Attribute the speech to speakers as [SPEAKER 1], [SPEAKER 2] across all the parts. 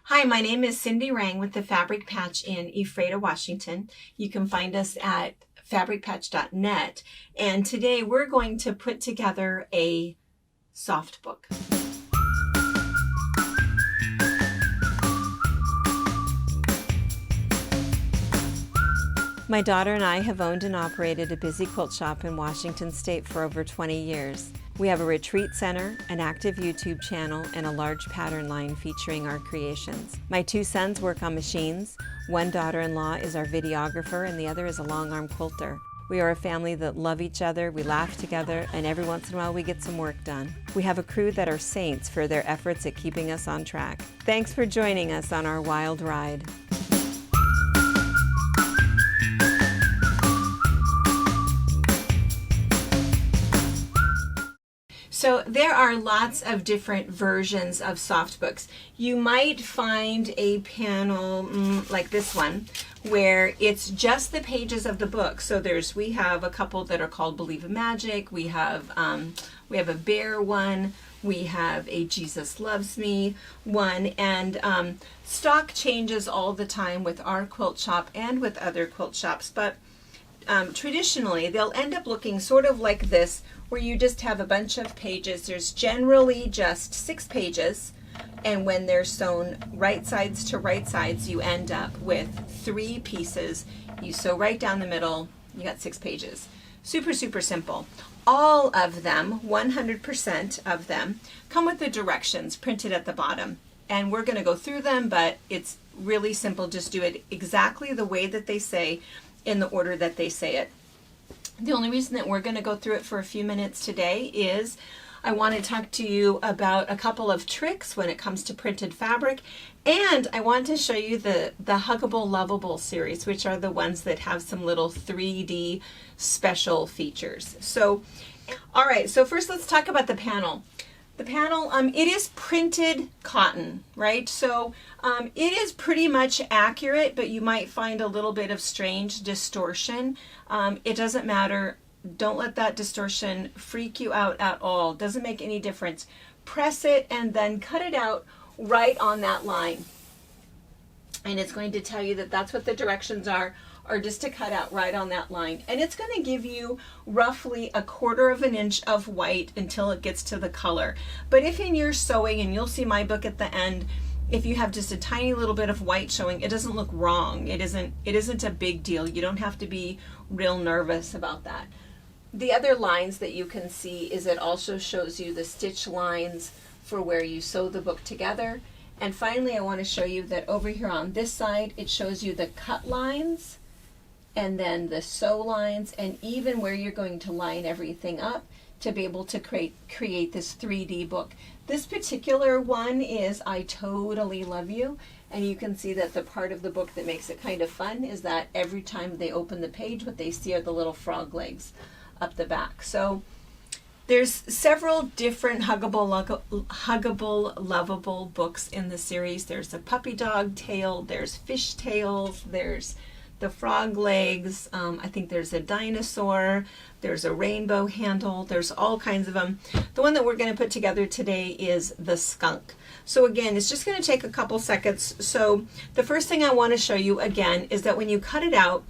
[SPEAKER 1] Hi, my name is Cindy Rang with the Fabric Patch in Ephrata, Washington. You can find us at fabricpatch.net, and today we're going to put together a soft book. My daughter and I have owned and operated a busy quilt shop in Washington State for over 20 years. We have a retreat center, an active YouTube channel, and a large pattern line featuring our creations. My two sons work on machines. One daughter-in-law is our videographer and the other is a long-arm quilter. We are a family that love each other, we laugh together, and every once in a while we get some work done. We have a crew that are saints for their efforts at keeping us on track. Thanks for joining us on our wild ride. So there are lots of different versions of soft books. You might find a panel like this one where it's just the pages of the book. So we have a couple that are called Believe in Magic. We have a bear one. We have a Jesus Loves Me one, and stock changes all the time with our quilt shop and with other quilt shops, but traditionally they'll end up looking sort of like this, where you just have a bunch of pages. There's generally just 6 pages, and when they're sewn right sides to right sides, you end up with 3 pieces. You sew right down the middle, you got 6 pages. Super, super simple. All of them, 100% of them, come with the directions printed at the bottom. And we're going to go through them, but it's really simple. Just do it exactly the way that they say, in the order that they say it. The only reason that we're going to go through it for a few minutes today is I want to talk to you about a couple of tricks when it comes to printed fabric, and I want to show you the Huggable Lovable series, which are the ones that have some little 3D special features. So, all right, so first let's talk about the panel. The panel, it is printed cotton, right? So it is pretty much accurate, but you might find a little bit of strange distortion. It doesn't matter. Don't let that distortion freak you out at all. Doesn't make any difference. Press it and then cut it out right on that line. And it's going to tell you that that's what the directions are, or just to cut out right on that line. And it's going to give you roughly 1/4 of an inch of white until it gets to the color. But if in your sewing, and you'll see my book at the end, if you have just a tiny little bit of white showing, it doesn't look wrong. It isn't a big deal. You don't have to be real nervous about that. The other lines that you can see is it also shows you the stitch lines for where you sew the book together. And finally, I want to show you that over here on this side, it shows you the cut lines, and then the sew lines, and even where you're going to line everything up to be able to create this 3D book. This particular one is I Totally Love You, and you can see that the part of the book that makes it kind of fun is that every time they open the page, what they see are the little frog legs up the back. So there's several different Huggable Lovable books in the series. There's a puppy dog tail, there's fish tails, there's the frog legs, I think there's a dinosaur, there's a rainbow handle, there's all kinds of them. The one that we're going to put together today is the skunk. So again, it's just going to take a couple seconds. So the first thing I want to show you again is that when you cut it out,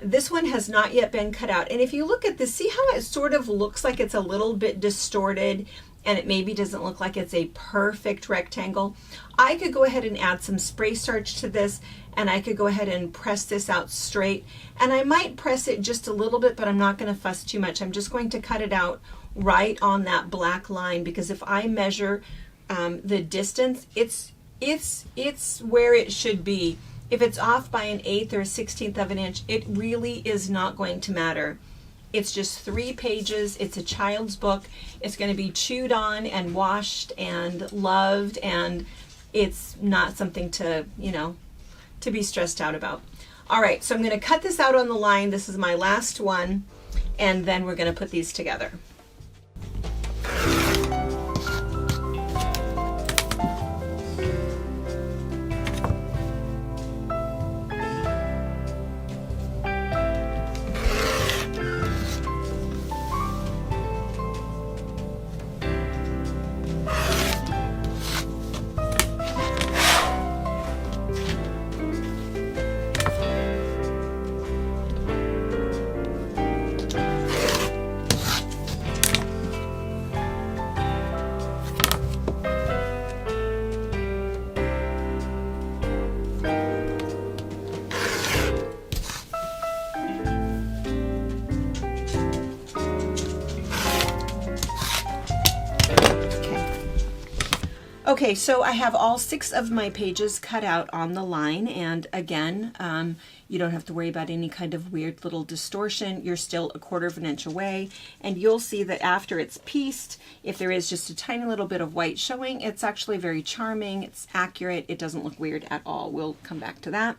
[SPEAKER 1] this one has not yet been cut out. And if you look at this, see how it sort of looks like it's a little bit distorted, and it maybe doesn't look like it's a perfect rectangle. I could go ahead and add some spray starch to this, and I could go ahead and press this out straight. And I might press it just a little bit, but I'm not going to fuss too much. I'm just going to cut it out right on that black line, because if I measure the distance, it's where it should be. If it's off by 1/8 or 1/16 of an inch, it really is not going to matter. It's just 3 pages. It's a child's book. It's going to be chewed on and washed and loved, and it's not something to, to be stressed out about. All right, so I'm going to cut this out on the line. This is my last one, and then we're going to put these together. Okay, so I have all 6 of my pages cut out on the line, and again, you don't have to worry about any kind of weird little distortion. You're still 1/4 inch away, and you'll see that after it's pieced, if there is just a tiny little bit of white showing, it's actually very charming, it's accurate, it doesn't look weird at all. We'll come back to that.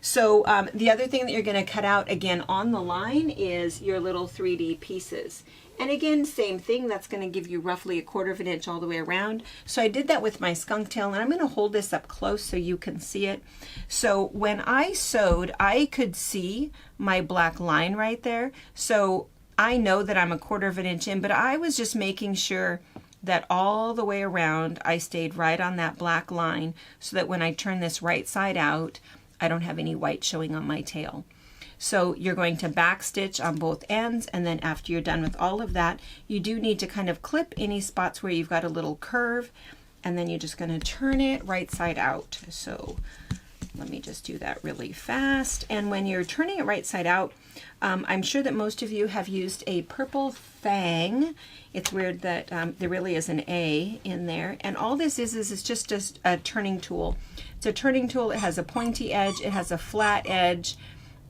[SPEAKER 1] So the other thing that you're going to cut out again on the line is your little 3D pieces. And again, same thing, that's going to give you roughly 1/4 inch all the way around. So I did that with my skunk tail, and I'm going to hold this up close so you can see it. So when I sewed, I could see my black line right there. So I know that I'm 1/4 inch in, but I was just making sure that all the way around I stayed right on that black line so that when I turn this right side out, I don't have any white showing on my tail. So you're going to back stitch on both ends, and then after you're done with all of that, you do need to kind of clip any spots where you've got a little curve, and then you're just going to turn it right side out. So let me just do that really fast. And when you're turning it right side out, I'm sure that most of you have used a purple fang. It's weird that there really is an A in there. And all this is it's just a turning tool. It's a turning tool. It has a pointy edge. It has a flat edge.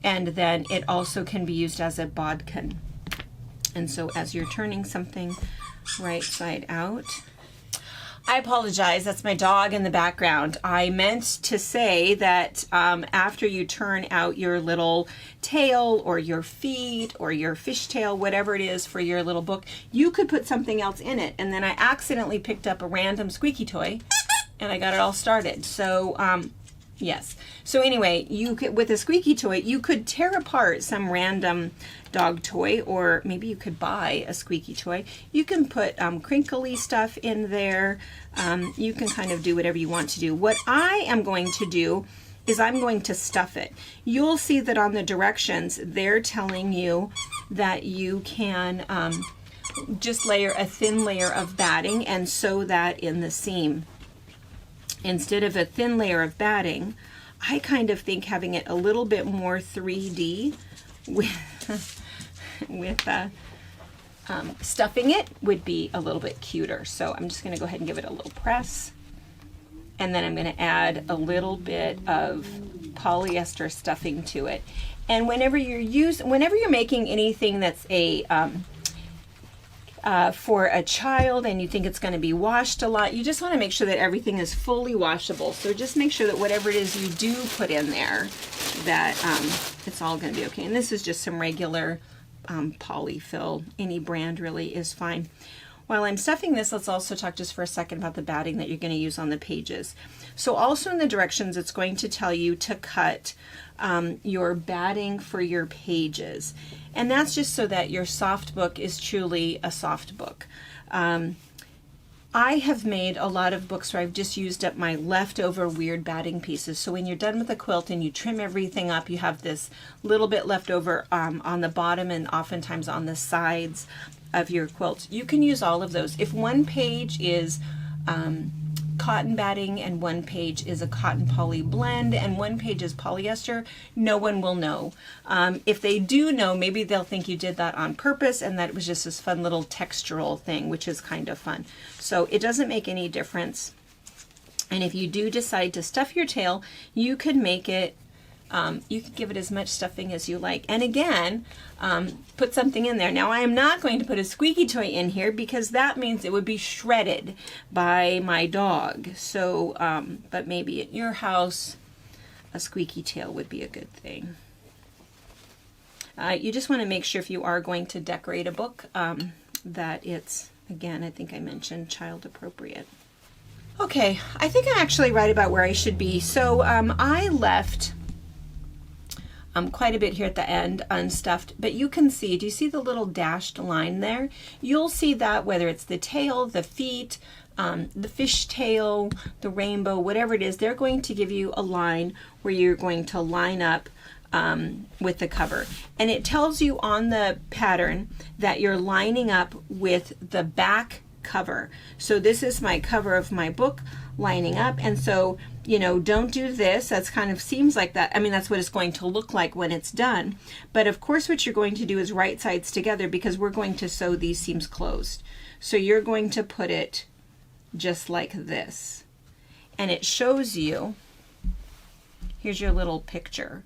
[SPEAKER 1] And then it also can be used as a bodkin. And so as you're turning something right side out, I apologize, that's my dog in the background. I meant to say that after you turn out your little tail or your feet or your fishtail, whatever it is for your little book, you could put something else in it. And then I accidentally picked up a random squeaky toy and I got it all started. So yes. So anyway, you could, with a squeaky toy, you could tear apart some random dog toy, or maybe you could buy a squeaky toy. You can put crinkly stuff in there. You can kind of do whatever you want to do. What I am going to do is I'm going to stuff it. You'll see that on the directions, they're telling you that you can just layer a thin layer of batting and sew that in the seam. Instead of a thin layer of batting, I kind of think having it a little bit more 3D with stuffing it would be a little bit cuter. So I'm just going to go ahead and give it a little press, and then I'm going to add a little bit of polyester stuffing to it. And whenever you're making anything that's a for a child and you think it's going to be washed a lot, you just want to make sure that everything is fully washable. So just make sure that whatever it is you do put in there, that it's all going to be okay. And this is just some regular polyfill. Any brand really is fine. While I'm stuffing this, let's also talk just for a second about the batting that you're going to use on the pages. So also in the directions, it's going to tell you to cut your batting for your pages. And that's just so that your soft book is truly a soft book. I have made a lot of books where I've just used up my leftover weird batting pieces. So when you're done with the quilt and you trim everything up, you have this little bit left over on the bottom and oftentimes on the sides of your quilt. You can use all of those. If one page is cotton batting and one page is a cotton poly blend and one page is polyester, no one will know. If they do know, maybe they'll think you did that on purpose and that it was just this fun little textural thing, which is kind of fun. So it doesn't make any difference. And if you do decide to stuff your tail, you could make it, you can give it as much stuffing as you like. And again, put something in there. Now I am not going to put a squeaky toy in here because that means it would be shredded by my dog. So, but maybe at your house, a squeaky tail would be a good thing. You just want to make sure if you are going to decorate a book that it's, again, I think I mentioned child appropriate. Okay, I think I'm actually right about where I should be. So I left quite a bit here at the end unstuffed, but you can see, do you see the little dashed line there? You'll see that whether it's the tail, the feet, the fish tail, the rainbow, whatever it is, they're going to give you a line where you're going to line up with the cover. And it tells you on the pattern that you're lining up with the back cover. So this is my cover of my book lining up, and so don't do this. That's kind of seems like that. I mean, that's what it's going to look like when it's done. But of course what you're going to do is right sides together because we're going to sew these seams closed. So you're going to put it just like this. And it shows you, here's your little picture,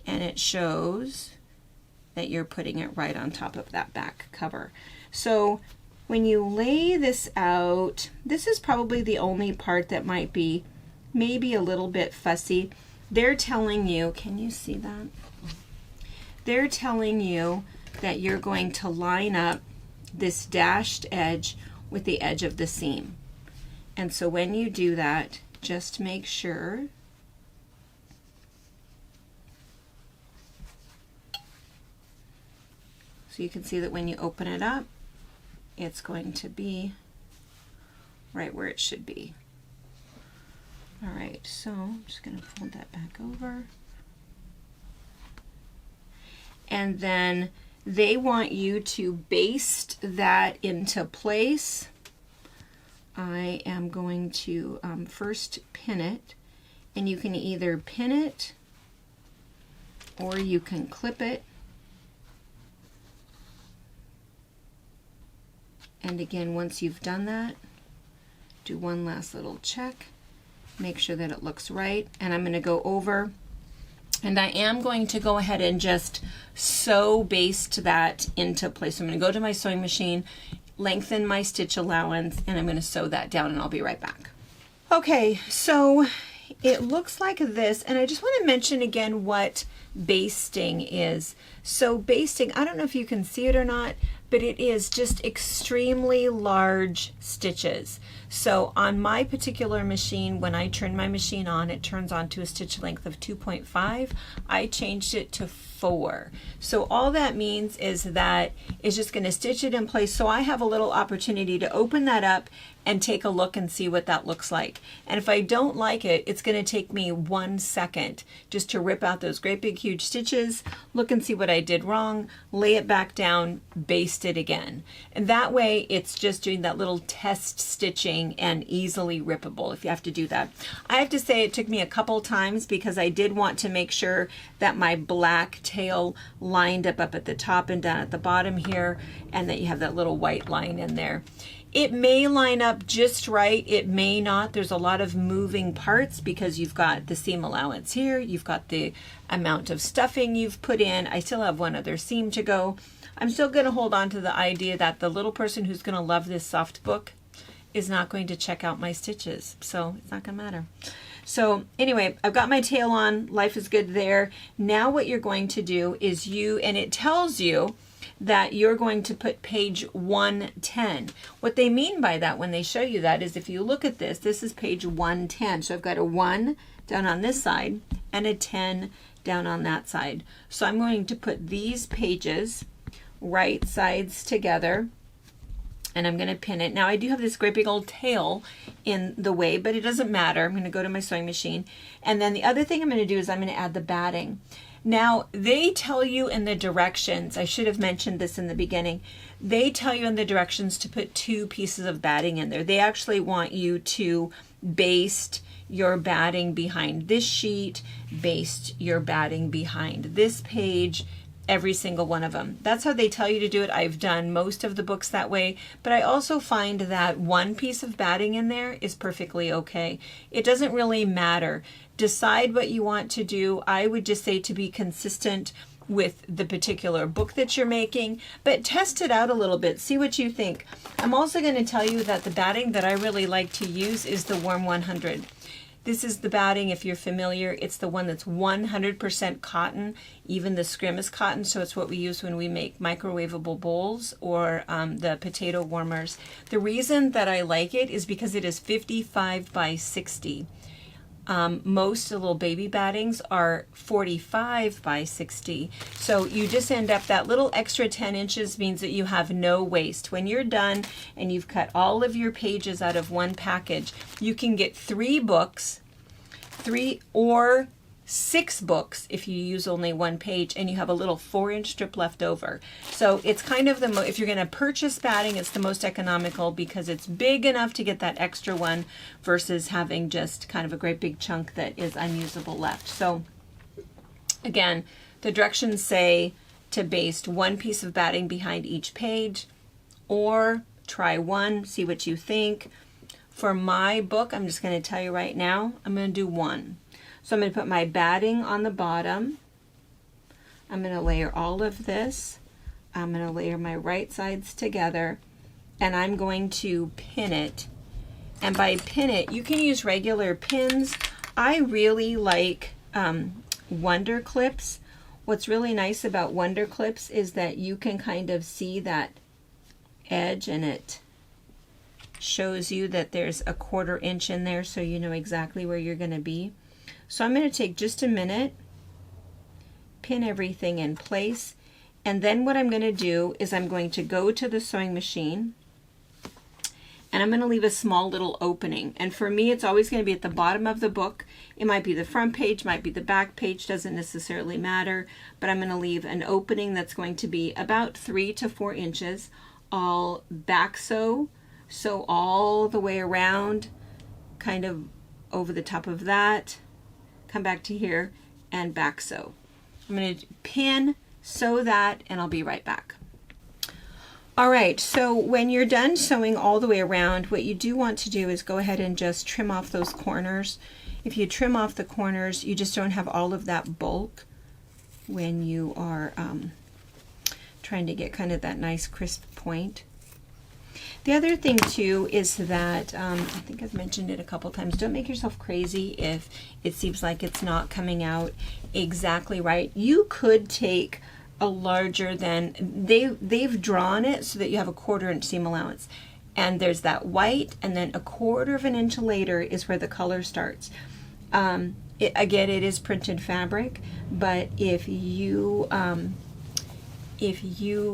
[SPEAKER 1] and it shows that you're putting it right on top of that back cover. So when you lay this out, this is probably the only part that might be maybe a little bit fussy. They're telling you, can you see that? They're telling you that you're going to line up this dashed edge with the edge of the seam. And so when you do that, just make sure so you can see that when you open it up, it's going to be right where it should be. All right, so I'm just going to fold that back over. And then they want you to baste that into place. I am going to first pin it, and you can either pin it or you can clip it. And again, once you've done that, do one last little check, make sure that it looks right, and I'm going to go over, and I am going to go ahead and just sew baste that into place. So I'm going to go to my sewing machine, lengthen my stitch allowance, and I'm going to sew that down, and I'll be right back. Okay, so it looks like this, and I just want to mention again what basting is. So basting, I don't know if you can see it or not, but it is just extremely large stitches. So on my particular machine, when I turn my machine on, it turns on to a stitch length of 2.5. I changed it to 4. So all that means is that it's just going to stitch it in place. So I have a little opportunity to open that up and take a look and see what that looks like. And if I don't like it, it's going to take me 1 second just to rip out those great big huge stitches, look and see what I did wrong, lay it back down, baste it again. And that way it's just doing that little test stitching and easily rippable if you have to do that. I have to say it took me a couple times because I did want to make sure that my black tail lined up at the top and down at the bottom here, and that you have that little white line in there. It may line up just right, it may not. There's a lot of moving parts because you've got the seam allowance here, you've got the amount of stuffing you've put in. I still have one other seam to go. I'm still going to hold on to the idea that the little person who's going to love this soft book is not going to check out my stitches, so it's not going to matter. So anyway, I've got my tail on, life is good there. Now what you're going to do is and it tells you that you're going to put page 110. What they mean by that when they show you that is if you look at this, this is page 110. So I've got a 1 down on this side and a 10 down on that side. So I'm going to put these pages right sides together, and I'm going to pin it. Now I do have this great big old tail in the way, but it doesn't matter. I'm going to go to my sewing machine. And then the other thing I'm going to do is I'm going to add the batting. Now they tell you in the directions, I should have mentioned this in the beginning, they tell you in the directions to put 2 pieces of batting in there. They actually want you to baste your batting behind this sheet, baste your batting behind this page, every single one of them. That's how they tell you to do it. I've done most of the books that way, but I also find that 1 piece of batting in there is perfectly okay. It doesn't really matter. Decide what you want to do. I would just say to be consistent with the particular book that you're making, but test it out a little bit, see what you think. I'm also going to tell you that the batting that I really like to use is the Warm 100. This is the batting, if you're familiar, it's the one that's 100% cotton. Even the scrim is cotton, so it's what we use when we make microwavable bowls or the potato warmers. The reason that I like it is because it is 55 by 60. Most little baby battings are 45 by 60. So you just end up, that little extra 10 inches means that you have no waste. When you're done and you've cut all of your pages out of one package, you can get 3 books, 3 or 6 books if you use only 1 page, and you have a little 4-inch strip left over. So it's kind of if you're going to purchase batting, it's the most economical because it's big enough to get that extra one versus having just kind of a great big chunk that is unusable left. So again, the directions say to baste 1 piece of batting behind each page, or try 1, see what you think. For my book, I'm just going to tell you right now, I'm going to do 1. So I'm going to put my batting on the bottom. I'm going to layer all of this. I'm going to layer my right sides together, and I'm going to pin it. And by pin it, you can use regular pins. I really like Wonder Clips. What's really nice about Wonder Clips is that you can kind of see that edge, and it shows you that there's a 1/4 inch in there, so you know exactly where you're going to be. So I'm going to take just a minute, pin everything in place, and then what I'm going to do is I'm going to go to the sewing machine, and I'm going to leave a small little opening. And for me, it's always going to be at the bottom of the book. It might be the front page, might be the back page, doesn't necessarily matter, but I'm going to leave an opening that's going to be about 3 to 4 inches. I'll back sew all the way around, kind of over the top of that, come back to here, and back sew. I'm going to pin, sew that, and I'll be right back. All right, so when you're done sewing all the way around, what you do want to do is go ahead and just trim off those corners. If you trim off the corners, you just don't have all of that bulk when you are trying to get kind of that nice crisp point. The other thing too is that, I think I've mentioned it a couple times, don't make yourself crazy if it seems like it's not coming out exactly right. You could take a larger than, they've drawn it so that you have a 1/4 inch seam allowance. And there's that white, and then a 1/4 inch later is where the color starts. Again, it is printed fabric, but if you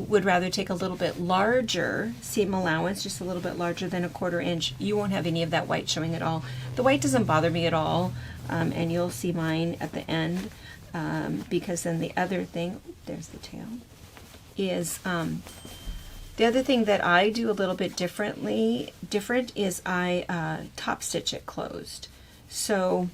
[SPEAKER 1] would rather take a little bit larger seam allowance, just a little bit larger than a 1/4 inch, you won't have any of that white showing at all. The white doesn't bother me at all, and you'll see mine at the end, because then the other thing, there's the tail, is the other thing that I do a little bit different is I top stitch it closed. So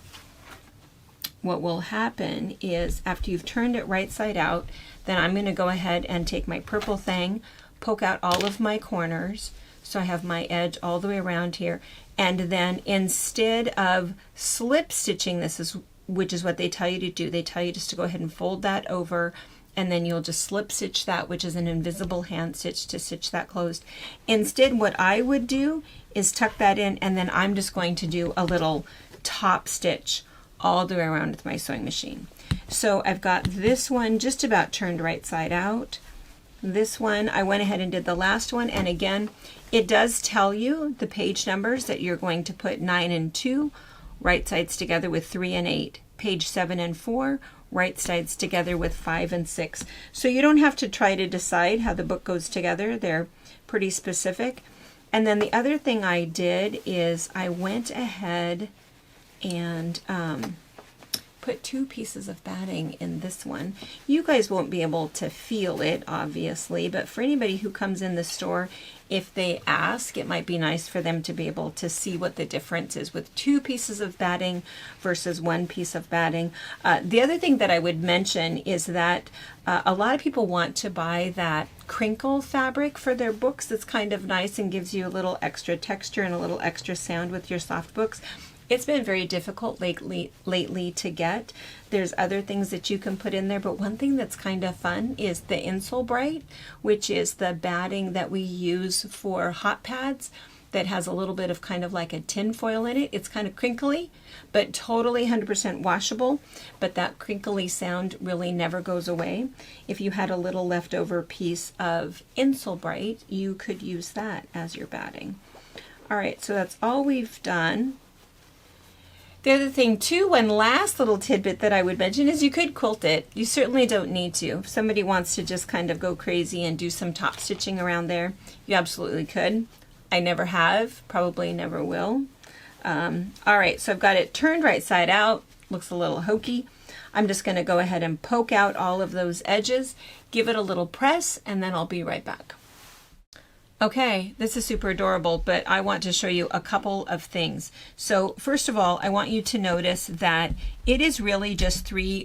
[SPEAKER 1] what will happen is after you've turned it right side out, then I'm going to go ahead and take my purple thing, poke out all of my corners, so I have my edge all the way around here, and then instead of slip stitching this, which is what they tell you to do, they tell you just to go ahead and fold that over, and then you'll just slip stitch that, which is an invisible hand stitch, to stitch that closed. Instead, what I would do is tuck that in, and then I'm just going to do a little top stitch all the way around with my sewing machine. So I've got this one just about turned right side out. This one, I went ahead and did the last one, and again, it does tell you the page numbers that you're going to put 9 and 2, right sides together with 3 and 8. Page 7 and 4, right sides together with 5 and 6. So you don't have to try to decide how the book goes together. They're pretty specific. And then the other thing I did is I went ahead and put 2 pieces of batting in this one. You guys won't be able to feel it, obviously, but for anybody who comes in the store, if they ask, it might be nice for them to be able to see what the difference is with 2 pieces of batting versus 1 piece of batting. The other thing that I would mention is that a lot of people want to buy that crinkle fabric for their books. That's kind of nice and gives you a little extra texture and a little extra sound with your soft books. It's been very difficult lately to get. There's other things that you can put in there, but one thing that's kind of fun is the Insole Bright, which is the batting that we use for hot pads that has a little bit of kind of like a tin foil in it. It's kind of crinkly, but totally 100% washable, but that crinkly sound really never goes away. If you had a little leftover piece of Insole Bright, you could use that as your batting. All right, so that's all we've done. The other thing too, one last little tidbit that I would mention is you could quilt it. You certainly don't need to. If somebody wants to just kind of go crazy and do some top stitching around there, you absolutely could. I never have, probably never will. All right, so I've got it turned right side out. Looks a little hokey. I'm just going to go ahead and poke out all of those edges, give it a little press, and then I'll be right back. Okay, this is super adorable, but I want to show you a couple of things. So first of all, I want you to notice that it is really just three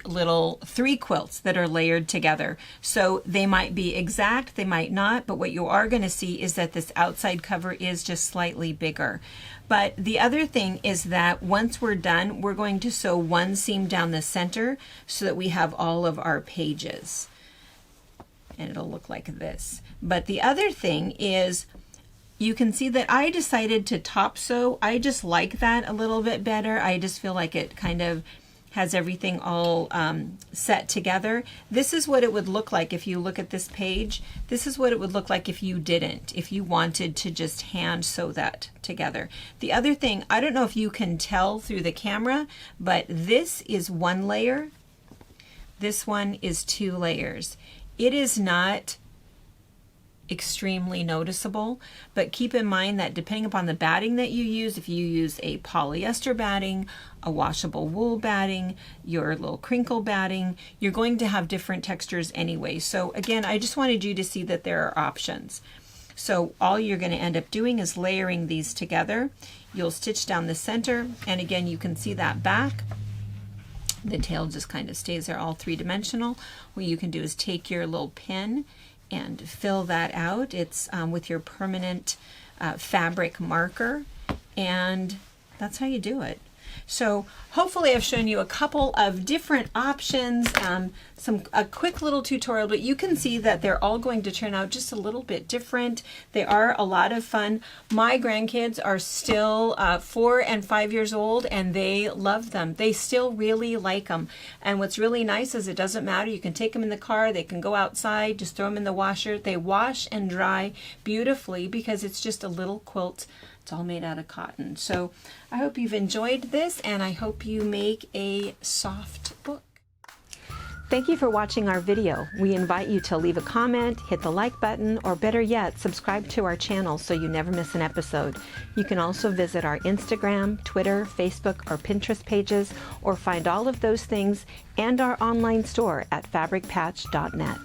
[SPEAKER 1] quilts that are layered together. So they might be exact, they might not, but what you are going to see is that this outside cover is just slightly bigger. But the other thing is that once we're done, we're going to sew one seam down the center so that we have all of our pages. And it'll look like this. But the other thing is, you can see that I decided to top sew. I just like that a little bit better. I just feel like it kind of has everything all set together. This is what it would look like if you look at this page. This is what it would look like if you didn't, if you wanted to just hand sew that together. The other thing, I don't know if you can tell through the camera, but this is one layer. This one is 2 layers. It is not extremely noticeable, but keep in mind that depending upon the batting that you use, if you use a polyester batting, a washable wool batting, your little crinkle batting, you're going to have different textures anyway. So again, I just wanted you to see that there are options. So all you're going to end up doing is layering these together. You'll stitch down the center, and again, you can see that back. The tail just kind of stays there all three-dimensional. What you can do is take your little pin and fill that out. It's with your permanent fabric marker, and that's how you do it. So hopefully I've shown you a couple of different options, a quick little tutorial, but you can see that they're all going to turn out just a little bit different. They are a lot of fun. My grandkids are still 4 and 5 years old, and they love them. They still really like them. And what's really nice is it doesn't matter. You can take them in the car, they can go outside, just throw them in the washer. They wash and dry beautifully because it's just a little quilt. It's all made out of cotton. So I hope you've enjoyed this, and I hope you make a soft book.
[SPEAKER 2] Thank you for watching our video. We invite you to leave a comment, hit the like button, or better yet, subscribe to our channel so you never miss an episode. You can also visit our Instagram, Twitter, Facebook, or Pinterest pages, or find all of those things and our online store at fabricpatch.net.